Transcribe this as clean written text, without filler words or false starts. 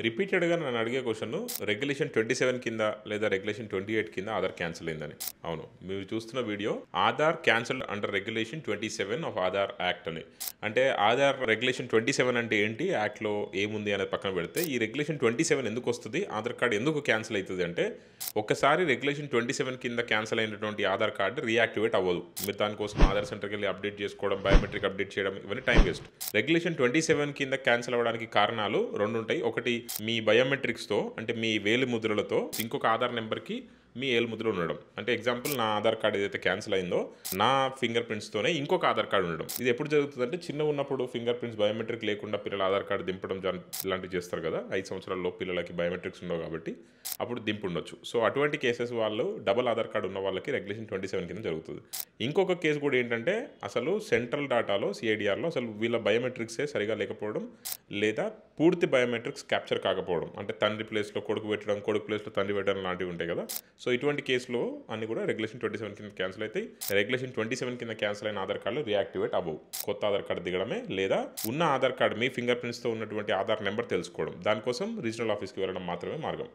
రిపీటెడ్‌గా నన్ను అడిగే క్వెషన్ రెగ్యులేషన్ 27 కింద లేదా రెగ్యులేషన్ 28 కింద ఆధార్ క్యాన్సిల్ అయిందని. అవును. మీరు చూస్తున్న video Aadhaar cancelled under regulation 27 of Aadhaar act అని. అంటే ఆధార్ రెగ్యులేషన్ 27 అంటే ఏంటి? యాక్ట్‌లో ఏముంది అనేది పక్కన పెడితే ఈ రెగ్యులేషన్ 27 ఎందుకు వస్తది? ఆధార్ కార్డ్ ఎందుకు క్యాన్సిల్ అయితది అంటే ఒక్కసారి రెగ్యులేషన్ 27 కింద క్యాన్సిల్ అయినటువంటి ఆధార్ కార్డ్ రీయాక్టివేట్ అవ్వదు. మీరు దానికోసం ఆధార్ సెంటర్‌కి వెళ్లి అప్డేట్ చేసుకోవడం, బయోమెట్రిక్ అప్డేట్ చేయడం ఇవన్నీ టైం వేస్ట్. రెగ్యులేషన్ 27 కింద క్యాన్సిల్ అవ్వడానికి కారణాలు 2 ఉంటాయి. ఒకటి మీ బయోమెట్రిక్స్‌తో అంటే మీ వేలి ముద్రలతో ఇంకొక ఆధార్ నెంబర్‌కి మీ ఏలు ముద్ర ఉండడం. అంటే ఎగ్జాంపుల్ నా ఆధార్ కార్డ్ ఏదైతే క్యాన్సిల్ అయిందో నా ఫింగర్ ప్రింట్స్తోనే ఇంకొక ఆధార్ కార్డ్ ఉండడం. ఇది ఎప్పుడు జరుగుతుందంటే చిన్నగా ఉన్నప్పుడు ఫింగర్ ప్రింట్స్ బయోమెట్రిక్ లేకుండా పిల్లలు ఆధార్ కార్డు దింపడం ఇలాంటివి చేస్తారు కదా. 5 సంవత్సరాల్లో పిల్లలకి బయోమెట్రిక్స్ ఉండవు కాబట్టి అప్పుడు దింపుండొచ్చు. సో అటువంటి కేసెస్ వాళ్ళు డబుల్ ఆధార్ కార్డు ఉన్న వాళ్ళకి రెగ్యులేషన్ 27 కింద జరుగుతుంది. ఇంకొక కేసు కూడా ఏంటంటే అసలు సెంట్రల్ డాటాలో సిఐడిఆర్లో అసలు వీళ్ళ బయోమెట్రిక్సే సరిగా లేకపోవడం లేదా పూర్తి బయోమెట్రిక్స్ క్యాప్చర్ కాకపోవడం. అంటే తండ్రి ప్లేస్లో కొడుకు పెట్టడం, కొడుకు ప్లేస్లో తండ్రి పెట్టడం లాంటివి ఉంటాయి కదా. సో ఇటువంటి కేసులో అన్ని కూడా రెగ్యులేషన్ 27 కింద క్యాన్సిల్ అవుతాయి. రెగ్యులేషన్ 27 కింద క్యాన్సిల్ అయిన ఆధార్ కార్డులు రీయాక్టివేట్ అవ్వవు. కొత్త ఆధార్ కార్డు దిగడమే లేదా ఉన్న ఆధార్ కార్డు మీ ఫింగర్ ప్రింట్స్తో ఉన్నటువంటి ఆధార్ నెంబర్ తెలుసుకోవడం. దానికోసం రీజనల్ ఆఫీస్కి వెళ్ళడం మాత్రమే మార్గం.